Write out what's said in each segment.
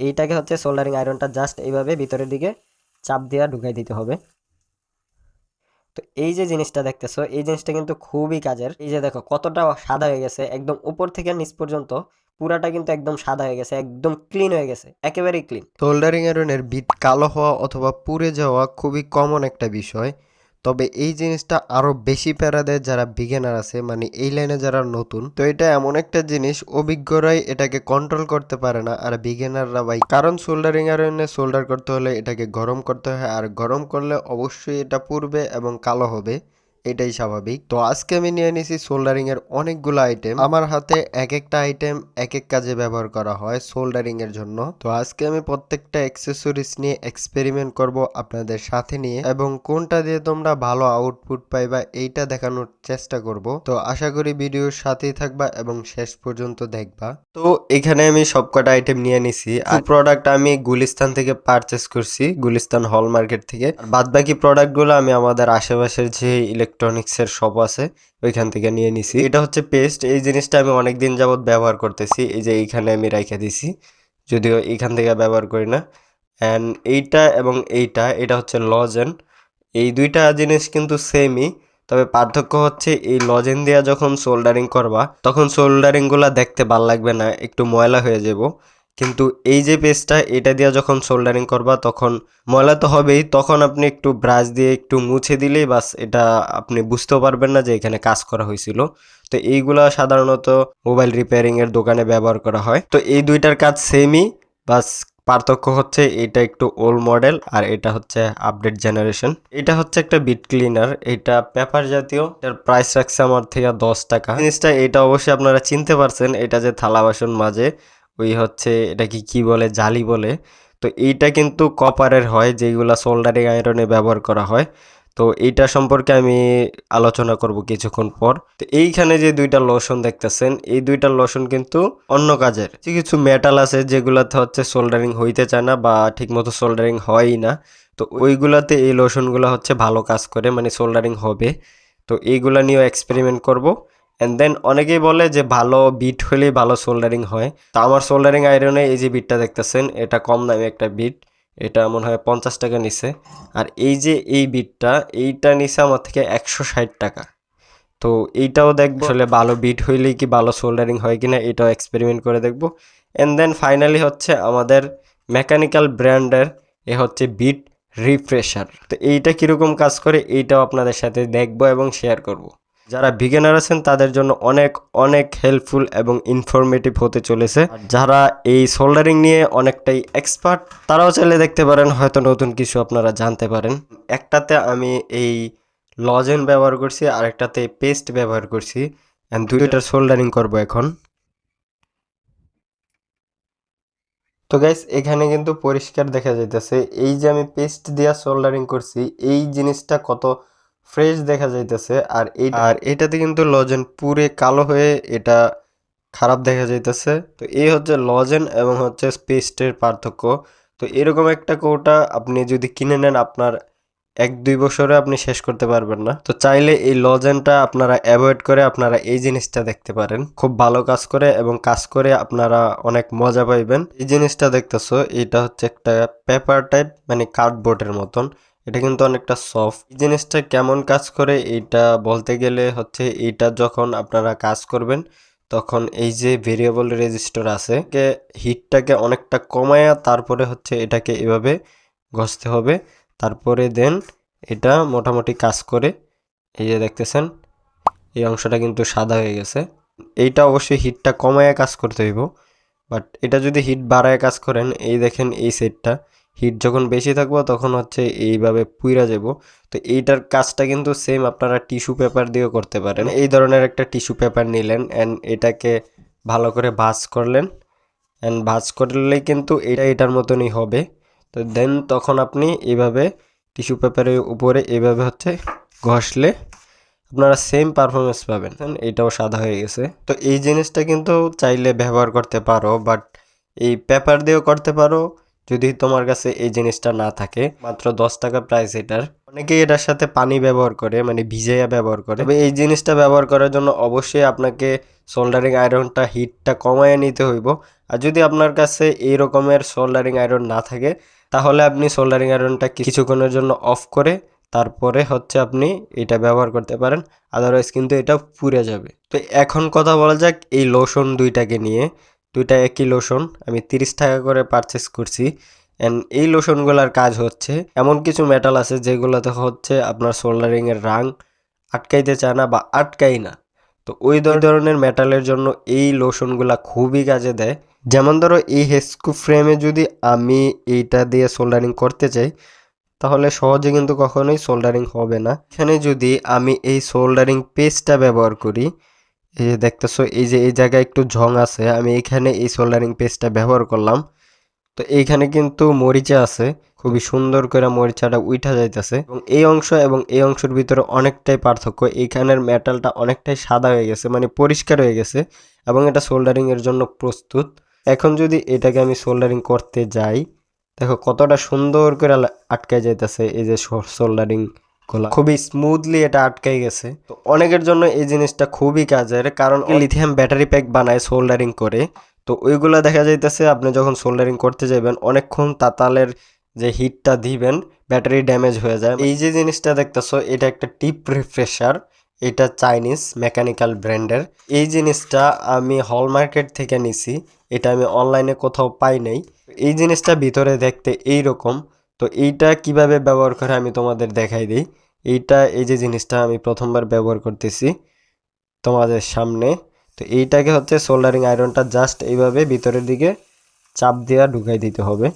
এইটাকে হচ্ছে soldering আয়রনটা just এইভাবে ভিতরের দিকে চাপ দিয়ে ঢুকাই দিতে হবে। তো এই যে জিনিসটা দেখতেছো, এই জিনিসটা কিন্তু খুবই কাজের। এই যে দেখো কতটা সাদা হয়ে গেছে, একদম উপর থেকে নিচ পর্যন্ত পুরাটা কিন্তু একদম সাদা হয়ে গেছে, একদম ক্লিন হয়ে গেছে, একেবারেই ক্লিন। সোল্ডারিং আয়রনের বিট কালো হওয়া অথবা পুড়ে যাওয়া খুবই কমন একটা বিষয়। তবে এই জিনিসটা আরো বেশি প্যারা দেয় যারা বিগিনার আছে, মানে এই লাইনে যারা নতুন। তো এটা এমন একটা জিনিস অভিজ্ঞরাই এটাকে কন্ট্রোল করতে পারে না, আর বিগিনাররা ভাই, কারণ সোল্ডারিং আয়রনে সোল্ডার করতে হলে এটাকে গরম করতে হয়, আর গরম করলে অবশ্যই এটা পুড়বে এবং কালো হবে, এটাই স্বাভাবিক। তো আজকে আমি নিয়ে নিছি সোল্ডারিং এর অনেকগুলো আইটেম। আমার হাতে এক একটা আইটেম এক এক কাজে ব্যবহার করা হয় সোল্ডারিং এর জন্য। তো আজকে আমি প্রত্যেকটা অ্যাক্সেসরিজ নিয়ে এক্সপেরিমেন্ট করব আপনাদের সাথে নিয়ে, এবং কোনটা দিয়ে তোমরা ভালো আউটপুট পাইবা এইটা দেখানোর চেষ্টা করব। তো আশা করি ভিডিওর সাথেই থাকবা এবং শেষ পর্যন্ত দেখবা। তো এখানে আমি সবকটা আইটেম নিয়ে নিছি। আর প্রোডাক্ট আমি গুলিস্তান থেকে পারচেস করছি, গুলিস্তান হল মার্কেট থেকে। আর বাদ বাকি প্রোডাক্টগুলো আমি আমাদের আশেপাশের যে ইলেকট্রনিক্সের শপ আছে ওইখান থেকে নিয়ে নিছি। এটা হচ্ছে পেস্ট, এই জিনিসটা আমি অনেকদিন যাবত ব্যবহার করতেছি। এই যে এইখানে আমি রাইখা দিছি, যদিও এইখান থেকে ব্যবহার করি না। অ্যান্ড এইটা এবং এটা হচ্ছে লজেন। এই দুইটা জিনিস কিন্তু সেমই, তবে পার্থক্য হচ্ছে এই লজেন দিয়া যখন সোল্ডারিং করবা তখন সোল্ডারিংগুলো দেখতে ভাল লাগবে না, একটু ময়লা হয়ে যাব। কিন্তু এই যে পেস্টটা, এটা দিয়ে যখন সোল্ডারিং করবা তখন ময়লা তো হবেই, তখন আপনি একটু ব্রাশ দিয়ে একটু মুছে দিলেই বাস, এটা আপনি বুঝতেও পারবেন না যে এখানে কাজ করা হয়েছিল। তো এইগুলা সাধারণত মোবাইল রিপেয়ারিং এর দোকানে ব্যবহার করা হয়। তো এই দুইটার কাজ সেমই, বাস পার্থক্য হচ্ছে এটা একটু ওল্ড মডেল আর এটা হচ্ছে আপডেট জেনারেশন। এটা হচ্ছে একটা বিট ক্লিনার, এটা পেপার জাতীয়, এটার প্রাইস রাখছে আমার থেকে 10 টাকা। জিনিসটা এটা অবশ্যই আপনারা চিনতে পারছেন, এটা যে থালা বাসন মাঝে ওই হচ্ছে এটাকে কি বলে, জালি বলে। তো এইটা কিন্তু কপারের হয়, যেগুলা সোল্ডারিং আয়রনে ব্যবহার করা হয়। তো এইটা সম্পর্কে আমি আলোচনা করব কিছুক্ষণ পর। তো এইখানে যে দুইটা লোশন দেখতেছেন, এই দুইটা লোশন কিন্তু অন্য কাজের। কিছু কিছু মেটাল আছে যেগুলাতে হচ্ছে সোল্ডারিং হইতে চায় না বা ঠিকমতো সোল্ডারিং হয়ই না, তো ওইগুলাতে এই লোশনগুলো হচ্ছে ভালো কাজ করে, মানে সোল্ডারিং হবে। তো এইগুলা নিয়েও এক্সপেরিমেন্ট করব। অ্যান্ড দেন অনেকেই বলে যে ভালো বিট হলেই ভালো সোল্ডারিং হয়। তো আমার সোল্ডারিং আয়রনে এই যে বিটটা দেখতেছেন, এটা কম দামি একটা বিট, এটা মনে হয় 50 টাকা নিছে। আর এই যে এই বিটটা, এইটা নিছে আমার থেকে 160 টাকা। তো এইটাও দেখবো আসলে ভালো বিট হইলেই কি ভালো সোল্ডারিং হয় কিনা, এটাও এক্সপেরিমেন্ট করে দেখবো। অ্যান্ড দেন ফাইনালি হচ্ছে আমাদের মেকানিক্যাল ব্র্যান্ডের এ হচ্ছে বিট রিফ্রেশার। তো এইটা কীরকম কাজ করে এইটাও আপনাদের সাথে দেখবো এবং শেয়ার করব। যারা বিগিনার আছেন তাদের জন্য অনেক অনেক হেল্পফুল এবং ইনফরমেটিভ হতে চলেছে। আর যারা এই সোল্ডারিং নিয়ে অনেকটাই এক্সপার্ট তারাও চাইলে দেখতে পারেন, হয়তো নতুন কিছু আপনারা জানতে পারেন। একটাতে আমি এই লজেন ব্যবহার করছি, আরেকটাতে পেস্ট ব্যবহার করছি, অ্যান্ড দুইটার সোল্ডারিং করব এখন। তো গাইস এখানে কিন্তু পরিষ্কার দেখা যাইতেছে এই যে আমি পেস্ট দিয়া সোল্ডারিং করছি, এই জিনিসটা কত ফ্রেশ দেখা যাইতেছে। আর এটাতে কিন্তু লজেন পুরে কালো হয়ে এটা খারাপ দেখা যাইতেছে। তো এই হচ্ছে লজেন এবং হচ্ছে পেস্টের পার্থক্য। তো এরকম একটা কৌটা আপনি যদি কিনে নেন, আপনার 1-2 বছরে আপনি শেষ করতে পারবেন না। তো চাইলে এই লজেনটা আপনারা অ্যাভয়েড করে আপনারা এই জিনিসটা দেখতে পারেন, খুব ভালো কাজ করে এবং কাজ করে আপনারা অনেক মজা পাইবেন। এই জিনিসটা দেখতেছো, এটা হচ্ছে একটা পেপার টাইপ, মানে কার্ডবোর্ডের মতন। এটা কিন্তু অনেকটা সফট। এই জিনিসটা কেমন কাজ করে এইটা বলতে গেলে হচ্ছে, এইটা যখন আপনারা কাজ করবেন তখন এই যে ভেরিয়েবল রেজিস্টার আছে, হিটটাকে অনেকটা কমায়া তারপরে হচ্ছে এটাকে এভাবে ঘষতে হবে। তারপরে দেন এটা মোটামুটি কাজ করে। এই যে দেখতেছেন এই অংশটা কিন্তু সাদা হয়ে গেছে। এইটা অবশ্যই হিটটা কমায় কাজ করতে হইব, বাট এটা যদি হিট বাড়ায় কাজ করেন, এই দেখেন এই সেটটা হিট যখন বেশি থাকবো তখন হচ্ছে এইভাবে পুইরা যাব। তো এইটার কাজটা কিন্তু সেম আপনারা টিস্যু পেপার দিয়েও করতে পারেন। এই ধরনের একটা টিস্যু পেপার নিলেন অ্যান্ড এটাকে ভালো করে ভাঁজ করলেন, অ্যান্ড ভাঁজ করলেই কিন্তু এটা এটার মতনই হবে। তো দেন তখন আপনি এইভাবে টিস্যু পেপারের উপরে এইভাবে হচ্ছে ঘষলে আপনারা সেম পারফরমেন্স পাবেন। এটাও সাদা হয়ে গেছে। তো এই জিনিসটা কিন্তু চাইলে ব্যবহার করতে পারো, বাট এই পেপার দিয়েও করতে পারো যদি তোমার কাছে এই জিনিসটা না থাকে। মাত্র 10 টাকা প্রাইস এটার। অনেকেই এটার সাথে পানি ব্যবহার করে, মানে ভিজাইয়া ব্যবহার করে। তবে এই জিনিসটা ব্যবহার করার জন্য অবশ্যই আপনাকে সোল্ডারিং আয়রনটা হিটটা কমায় নিতে হইব। আর যদি আপনার কাছে এই রকমের সোল্ডারিং আয়রন না থাকে তাহলে আপনি সোল্ডারিং আয়রনটা কিছুক্ষণের জন্য অফ করে তারপরে হচ্ছে আপনি এটা ব্যবহার করতে পারেন, আদারওয়াইজ কিন্তু এটা পুড়ে যাবে। তো এখন কথা বলা যাক এই লোশন দুইটাকে নিয়ে। দুইটা একই লোশন আমি 30 টাকা করে পারচেস করছি। অ্যান্ড এই লোশনগুলোর কাজ হচ্ছে, এমন কিছু মেটাল আছে যেগুলোতে হচ্ছে আপনার সোল্ডারিংয়ের রাং আটকাইতে চায় না বা আটকাই না। তো ওই ধরনের মেটালের জন্য এই লোশনগুলা খুবই কাজে দেয়। যেমন ধরো এই হেস্কু ফ্রেমে যদি আমি এইটা দিয়ে সোল্ডারিং করতে চাই তাহলে সহজে কিন্তু কখনোই সোল্ডারিং হবে না। এখানে যদি আমি এই সোল্ডারিং পেস্টটা ব্যবহার করি, এই যে দেখতেছো এই যে এই জায়গায় একটু ঝং আছে, আমি এখানে এই সোল্ডারিং পেস্টটা ব্যবহার করলাম। তো এইখানে কিন্তু মরিচা আছে, খুবই সুন্দর করে মরিচাটা উঠা যাইতেছে এবং এই অংশের ভিতরে অনেকটাই পার্থক্য। এইখানের মেটালটা অনেকটাই সাদা হয়ে গেছে, মানে পরিষ্কার হয়ে গেছে এবং এটা সোল্ডারিং এর জন্য প্রস্তুত। এখন যদি এটাকে আমি সোল্ডারিং করতে যাই, দেখো কতটা সুন্দর করে আটকায় যাইতেছে। এই যে সোল্ডারিং গুলা খুবই স্মুথলি এটা আটকাই গেছে। তো অনেকের জন্য এই জিনিসটা খুবই কাজের, কারণ লিথিয়াম ব্যাটারি প্যাক বানায় সোল্ডারিং করে। তো ওইগুলা দেখা যাইতেছে আপনি যখন সোল্ডারিং করতে যাবেন অনেকক্ষণ তাতালের যে হিটটা দিবেন ব্যাটারি ড্যামেজ হয়ে যায়। এই যে জিনিসটা দেখতেছো এটা একটা টিপ রিফ্রেশার, এটা চাইনিজ মেকানিক্যাল ব্র্যান্ডের। এই জিনিসটা আমি হল মার্কেট থেকে নিছি, এটা আমি অনলাইনে কোথাও পাই নাই। এই জিনিসটা ভিতরে দেখতে এই রকম। তো এইটা কিভাবে ব্যবহার করে আমি তোমাদের দেখাই দিই। এই যে জিনিসটা আমি প্রথমবার ব্যবহার করতেছি তোমাদের সামনে। তো এইটাকে হচ্ছে সোল্ডারিং আয়রনটা জাস্ট এইভাবে ভিতরের দিকে চাপ দেওয়া ঢুকাই দিতে হবে।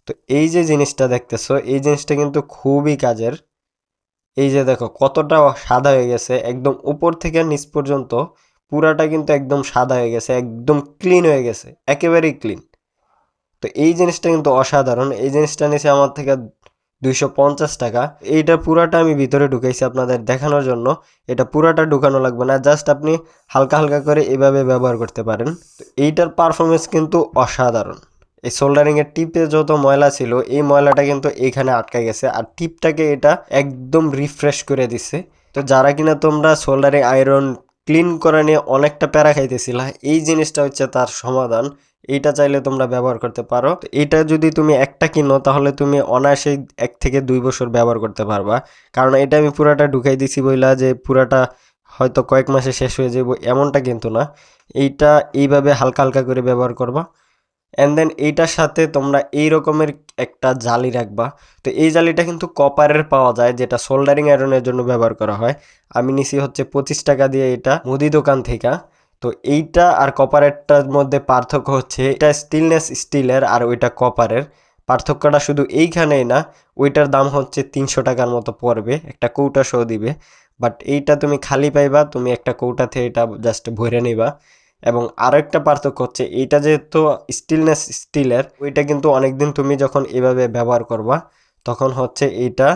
তো এই যে জিনিসটা দেখতেছো এই জিনিসটা কিন্তু খুবই কাজের। এই যে দেখো কতটা সাদা হয়ে গেছে, একদম উপর থেকে নিচ পর্যন্ত পুরাটা কিন্তু একদম সাদা হয়ে গেছে, একদম ক্লিন হয়ে গেছে, একেবারেই ক্লিন। তো এই জিনিসটা কিন্তু অসাধারণ। এই জিনিসটা নিয়েছে আমার থেকে 250 টাকা। এইটা পুরাটা আমি ভিতরে ঢুকাইছি আপনাদের দেখানোর জন্য। এটা পুরাটা ঢুকানো লাগবে না, জাস্ট আপনি হালকা হালকা করে এভাবে ব্যবহার করতে পারেন। তো এইটার পারফরমেন্স কিন্তু অসাধারণ। এই সোল্ডারিংয়ের টিপে যত ময়লা ছিল এই ময়লাটা কিন্তু এইখানে আটকে গেছে, আর টিপটাকে এটা একদম রিফ্রেশ করে দিছে। তো যারা কিনা তোমরা সোল্ডারিং আয়রন ক্লিন করা নিয়ে অনেকটা প্যারা খাইতেছিলা, এই জিনিসটা হচ্ছে তার সমাধান। এইটা চাইলে তোমরা ব্যবহার করতে পারো। তো এইটা যদি তুমি একটা কিনো তাহলে তুমি অনায়াসেই 1 থেকে 2 বছর ব্যবহার করতে পারবা, কারণ এটা আমি পুরাটা ঢুকাই দিছি বইলা যে পুরাটা হয়তো কয়েক মাসে শেষ হয়ে যাবো এমনটা কিন্তু না। এইটা এইভাবে হালকা হালকা করে ব্যবহার করবা। অ্যান্ড দেন এইটার সাথে তোমরা এই রকমের একটা জালি রাখবা। তো এই জালিটা কিন্তু কপারের পাওয়া যায়, যেটা সোল্ডারিং আয়রনের জন্য ব্যবহার করা হয়। আমি নিছি হচ্ছে 25 টাকা দিয়ে এটা মুদি দোকান থেকে। তো এইটা আর কপারেরটার মধ্যে পার্থক্য হচ্ছে এটা স্টিলনেস স্টিলের আর ওইটা কপারের। পার্থক্যটা শুধু এইখানেই না, ওইটার দাম হচ্ছে 300 টাকার মতো পড়বে, একটা কৌটা সহ দিবে। বাট এইটা তুমি খালি পাইবা, তুমি একটা কৌটাতে এটা জাস্ট ভরে নিবা। এবং আরও একটা পার্থক্য হচ্ছে এইটা যেহেতু স্টিলনেস স্টিলের, ওইটা কিন্তু অনেকদিন তুমি যখন এভাবে ব্যবহার করবা তখন হচ্ছে এইটা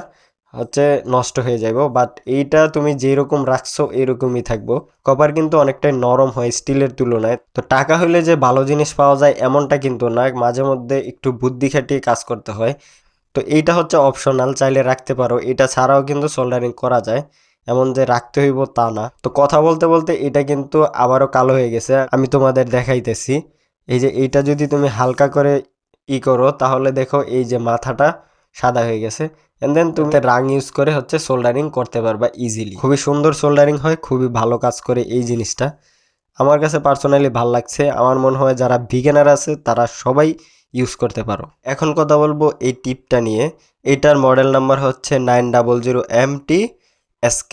হচ্ছে নষ্ট হয়ে যাবে। বাট এইটা তুমি যেরকম রাখছো এরকমই থাকবো। কপার কিন্তু অনেকটাই নরম হয় স্টিলের তুলনায়। তো টাকা হলে যে ভালো জিনিস পাওয়া যায় এমনটা কিন্তু না, মাঝে মধ্যে একটু বুদ্ধি খাটিয়ে কাজ করতে হয়। তো এইটা হচ্ছে অপশনাল, চাইলে রাখতে পারো। এটা ছাড়াও কিন্তু সোল্ডারিং করা যায়, এমন যে রাখতে হইব তা না। তো কথা বলতে বলতে এটা কিন্তু আবারও কালো হয়ে গেছে, আমি তোমাদের দেখাইতেছি। এই যে এইটা যদি তুমি হালকা করে করো তাহলে দেখো এই যে মাথাটা সাদা হয়ে গেছে। এন্ড দেন তুমি রাং ইউজ করে হচ্ছে সোল্ডারিং করতে পারবা ইজিলি। খুবই সুন্দর সোল্ডারিং হয়, খুবই ভালো কাজ করে এই জিনিসটা। আমার কাছে পার্সোনালি ভাল লাগছে। আমার মনে হয় যারা বিগিনার আছে তারা সবাই ইউজ করতে পারো। এখন কথা বলবো এই টিপটা নিয়ে। এটার মডেল নাম্বার হচ্ছে 900MT SK।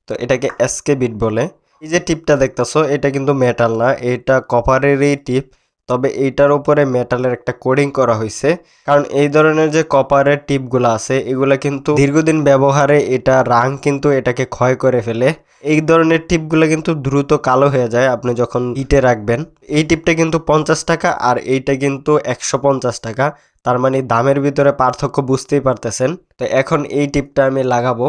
তো এটাকে এসকে বিট বলে। এই যে টিপটা দেখতেছো এটা কিন্তু মেটাল না, এটা কপারেরই টিপ। তবে এইটার উপরে মেটালের একটা কোডিং করা হয়েছে, কারণ এই ধরনের যে কপারের টিপগুলো আছে এগুলা কিন্তু দীর্ঘদিন ব্যবহারে এটা রাং কিন্তু এটাকে ক্ষয় করে ফেলে। এই ধরনের টিপগুলো কিন্তু দ্রুত কালো হয়ে যায় আপনি যখন হিটে রাখবেন। এই টিপটা কিন্তু 50 টাকা আর এইটা কিন্তু 150 টাকা। তার মানে দামের ভিতরে পার্থক্য বুঝতেই পারতেছেন। তো এখন এই টিপটা আমি লাগাবো।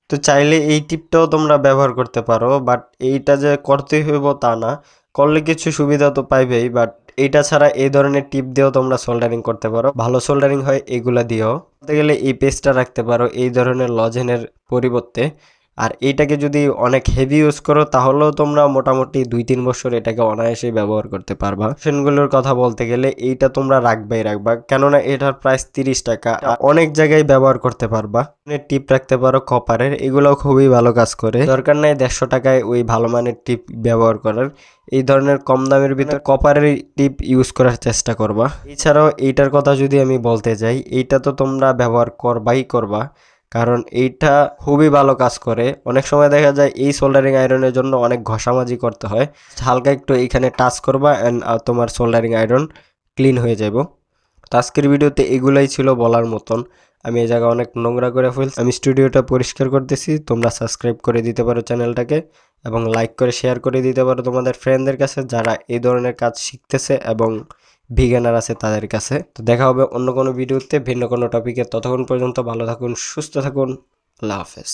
তো চাইলে এই টিপটাও তোমরা ব্যবহার করতে পারো, বাট এইটা যে করতেই হইব তা না, করলে কিছু সুবিধা তো পাইবেই। বাট এইটা ছাড়া এই ধরনের টিপ দিয়েও তোমরা সোল্ডারিং করতে পারো, ভালো সোল্ডারিং হয় এগুলা দিয়েও। বলতে গেলে এই পেস্টটা রাখতে পারো এই ধরনের লজেনের পরিবর্তে। আর এইটাকে যদি অনেক হেভি ইউজ করো তাহলেও তোমরা মোটামুটি 2-3 বছর এটাকে অনায়াসেই ব্যবহার করতে পারবা। অপশনগুলোর কথা বলতে গেলে এইটা তোমরা রাখবা, কেননা এটার প্রাইস 30 টাকা। অনেক জায়গায় ব্যবহার করতে পারবা। টিপ রাখতে পারো কপারের, এগুলোও খুবই ভালো কাজ করে। দরকার নাই 150 টাকায় ওই ভালো মানের টিপ ব্যবহার করার। এই ধরনের কম দামের ভিতর কপারের টিপ ইউজ করার চেষ্টা করবা। এছাড়াও এইটার কথা যদি আমি বলতে যাই, এইটা তো তোমরা ব্যবহার করবা, কারণ এইটা খুবই ভালো কাজ করে। অনেক সময় দেখা যায় এই সোল্ডারিং আয়রনের জন্য অনেক ঘষামাজি করতে হয়। হালকা একটু এইখানে টাচ করবা অ্যান্ড তোমার সোল্ডারিং আয়রন ক্লিন হয়ে যাব। তো আজকের ভিডিওতে এগুলাই ছিল বলার মতন। আমি এই জায়গা অনেক নোংরা করে ফেলছি, আমি স্টুডিওটা পরিষ্কার করতেছি। তোমরা সাবস্ক্রাইব করে দিতে পারো চ্যানেলটাকে এবং লাইক করে শেয়ার করে দিতে পারো তোমাদের ফ্রেন্ডদের কাছে যারা এই ধরনের কাজ শিখতেছে এবং বিগিনার আছে তাদের কাছে। তো দেখা হবে অন্য কোনো ভিডিওতে ভিন্ন কোনো টপিকে। ততক্ষণ পর্যন্ত ভালো থাকুন, সুস্থ থাকুন, আল্লাহ হাফেজ।